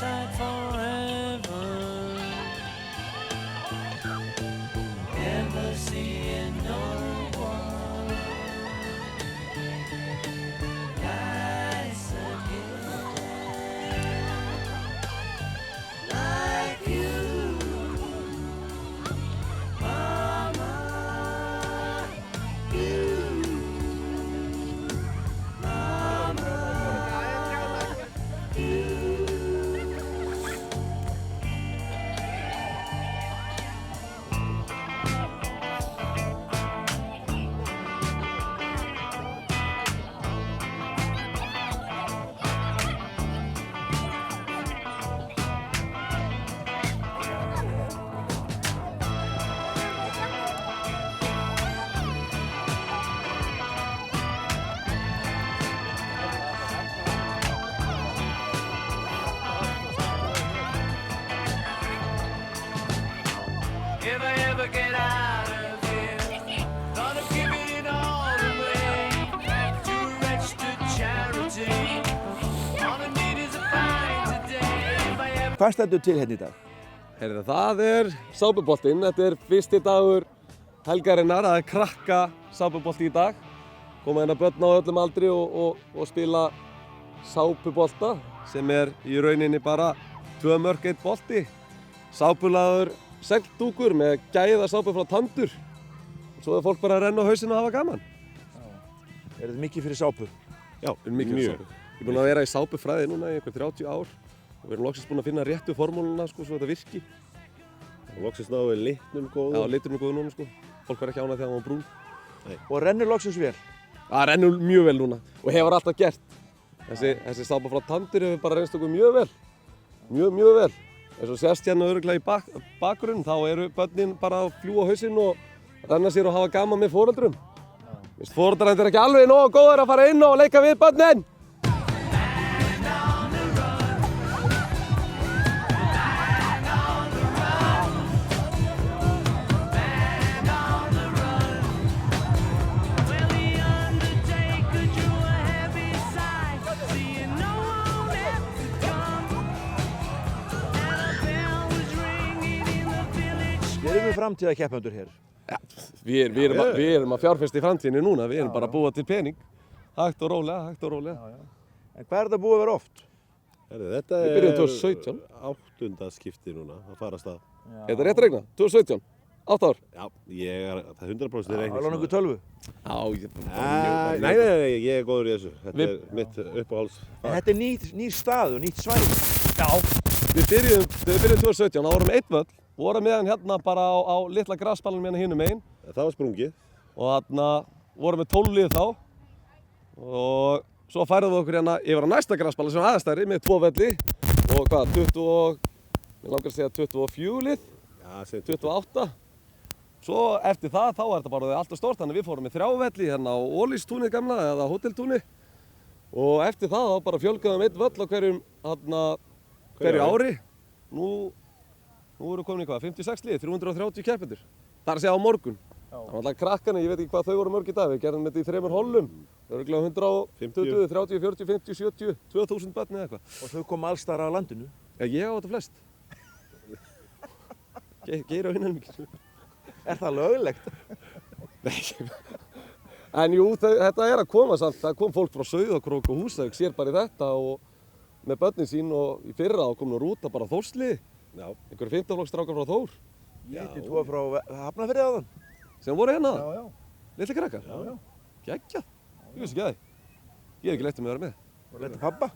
like forever. Never seeing no one nice again like you, Mama. You, Mama. If I ever get out of here, gonna give it all away to registered charity. All I need is a fight today. If I ever... Hvað stendur til hérna í dag? Heyrðu, það sápuboltinn. Þetta fyrsti dagur helgarinnar. Það krakka sápubolti í dag. Koma hérna börn á öllum aldri og spila sápubolta sem í rauninni bara 2 mörk 1 bolti. Sápulaður segldúkur með gæða sápu frá Tandur. Svo fólk bara að renna á hausinn og hafa gaman. Er þetta mikið fyrir sápu? Já, mikið fyrir sápu. Ég er búinn að vera í sápufræði núna í einhver 30 ár og við erum loksins búin að finna réttu formúluna sko, svo þetta virki. Og loksins náðu við litnum góðum. Já, litnum er góður núna sko. Fólk verður ekki ánægð þegar hann var brún. Nei. Og rennur loksins vel? Það rennur mjög vel núna og hefur alltaf gert. Þessi sápa frá Tandur hefur bara reynst okkur mjög vel. Mjög vel. Eins og sést hérna örugglega í bakgrunn, þá eru börnin bara að fljúga á hausinn og renna sér og hafa gaman með foreldrum. Foreldrarnir ekki alveg nógu góðir að fara inn og leika við börnin. Erum við framtíðarkeppendur hér? Ja, við erum að fjárfesta í framtíðinni núna, við erum bara að búa til pening. Hægt og rólega. Já. En hvað er þetta búið að vera oft? Þetta Við byrjum 2017. 8. skipti núna að fara af stað. Er þetta rétt að regna? 2017? 8 ár? Já, það er 100% reikning. Það er einhver tölvu? Já, Nei, ég er góður í þessu. Þetta er mitt uppáhalds. En þetta er nýr stað og nýtt svæði. Já, við byrjum 2017, þá vorum við 1 völl. Vorum með hann hérna bara á litla grasballanum hérna hinum megin. Það var sprungið. Og þarna vorum við 12 lið þá. Og svo færðum við okkur hérna yfir á næsta grasballan sem aðstæðri með 2 velli. Og hvað, 24 lið? Já, 28. Svo eftir það, þá þetta bara alltaf stórt. Þannig við fórum með 3 velli hérna á Ólístúni gamla eða hóteltúni. Og eftir það, þá bara fjölgaðum 1 völl á hverju ári. Nú eru komin í 56 lið, 330 keppendur. Það er að segja á morgun. Það var alltaf krakkana, ég veit ekki hvað þau voru mörg í dag. Við gerðum þetta í 3 hollum. Það eru örugglega 120, 30, 40, 50, 70, 2000 börn eða eitthvað. Og þau koma alls staðar af landinu? Já, ég á þetta flest. Geir á innan mikið. Er það löglegt? Nei. En jú, þetta er að koma samt. Það kom fólk frá Sauðárkrók og Húsavík sér bara í þetta og með börnin sín og í fyrra og kom nú rúta bara Þórslið. Já. Einhverjir 15 flokks strákar frá Þór. Ég hitti 2 frá Hafnarfirði áðan. Sem voru hérna? Já. Litli krakkar? Já. Geggjað. Ég vissi ekki að þið. Ég hef ekki leitt um að vera með. Og leta pabba?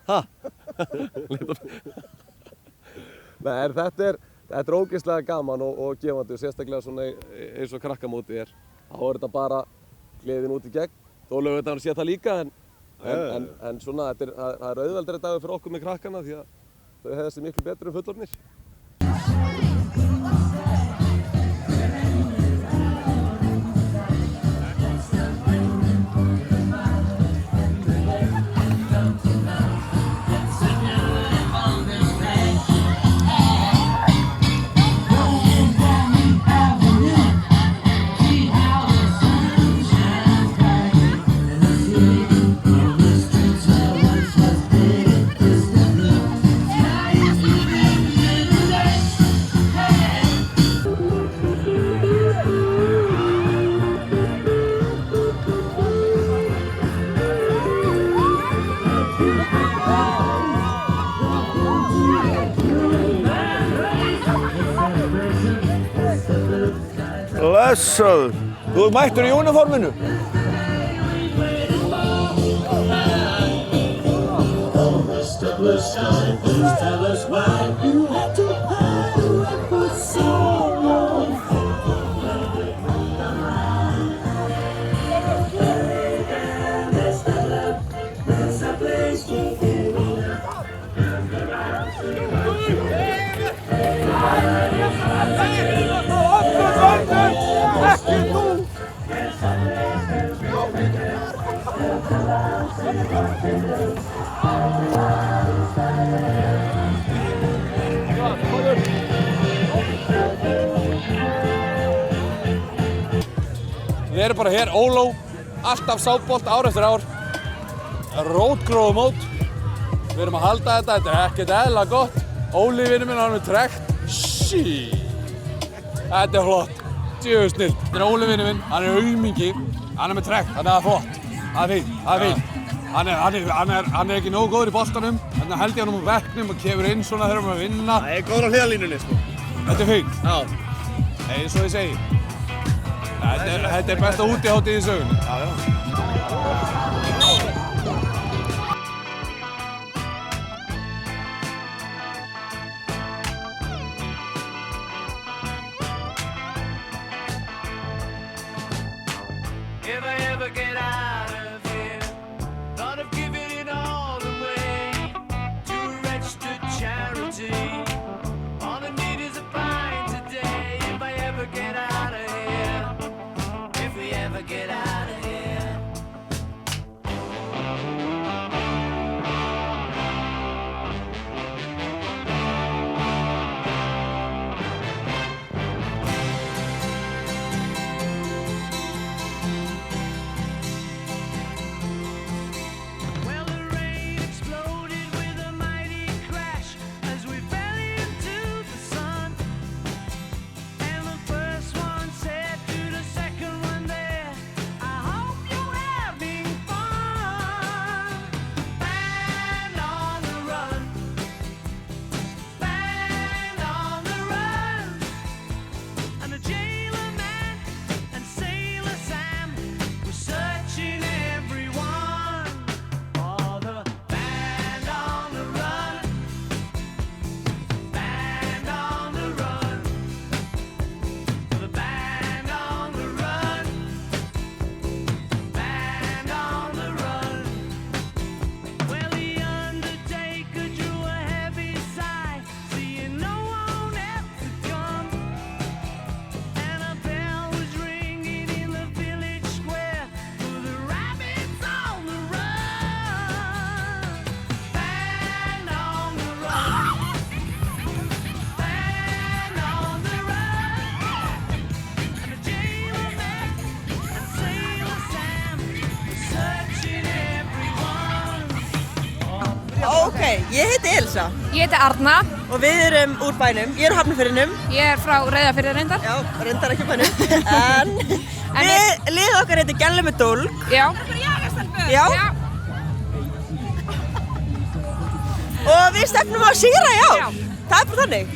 Ha? Nei, þetta er ógeðslega gaman og gefandi og sérstaklega svona eins og krakkamóti er. Þá er þetta bara gleðin út í gegn. Þó Laugardagurinn sé það líka en svona það er auðveldari dagur fyrir okkur með krakkana því að þau hefðast miklu betur fullorðnir. Blessaður. Þú er mættur í uniforminu. Við erum bara hér, Óló, alltaf sábolt ár eftir ár, rótgróðu mót. Við erum að halda þetta er ekkert eðla gott. Óli vinur minn, hann er trekt. Shit. Þetta er flott, djöfull snill. Þetta er Óli vinur minn, hann er aumingi, hann er með trekt, þannig að það er flott. Það er fínt. Hann er ekki nógu góður í boltanum, þannig held ég hann um veknum og kemur inn svona þegar við erum að vinna. Það er góður á hliðarlínunni, sko. Þetta er fínt. Já. Eins og ég segi. Þetta er besta útihátíð í sögunni. If I ever get out of here, thought of giving it all away to a registered charity. All I need is a pint today. If I ever get out of here, if we ever get out of here. Well, the rain exploded with a mighty crash as we fell into the sun. And the first one said to the second one there, I hope you're having fun. Band on the run. Band on the run. And the jailer man and Sailor Sam were searching everyone for the band on the run. Band on the run. For the band on the run. Band on the run. Well, the undertaker drew a heavy sigh, seeing no one else had come. And a bell was ringing in the village square for the rabbits on the run. Band on the run. Band on the run. And the jailer man and Sailor Sam were searching everyone. Ok, ég heiti Elsa Ég heiti Arna, og við erum úr bænum. Ég er Hafnarfirðinum, ég er frá Reyðarfirði reyndar. já, reyndar ekki bænum, en liðið okkar heitir Gæli með dólg, Já. já, og við stefnum á að sigra, já, Já. það er bara þannig.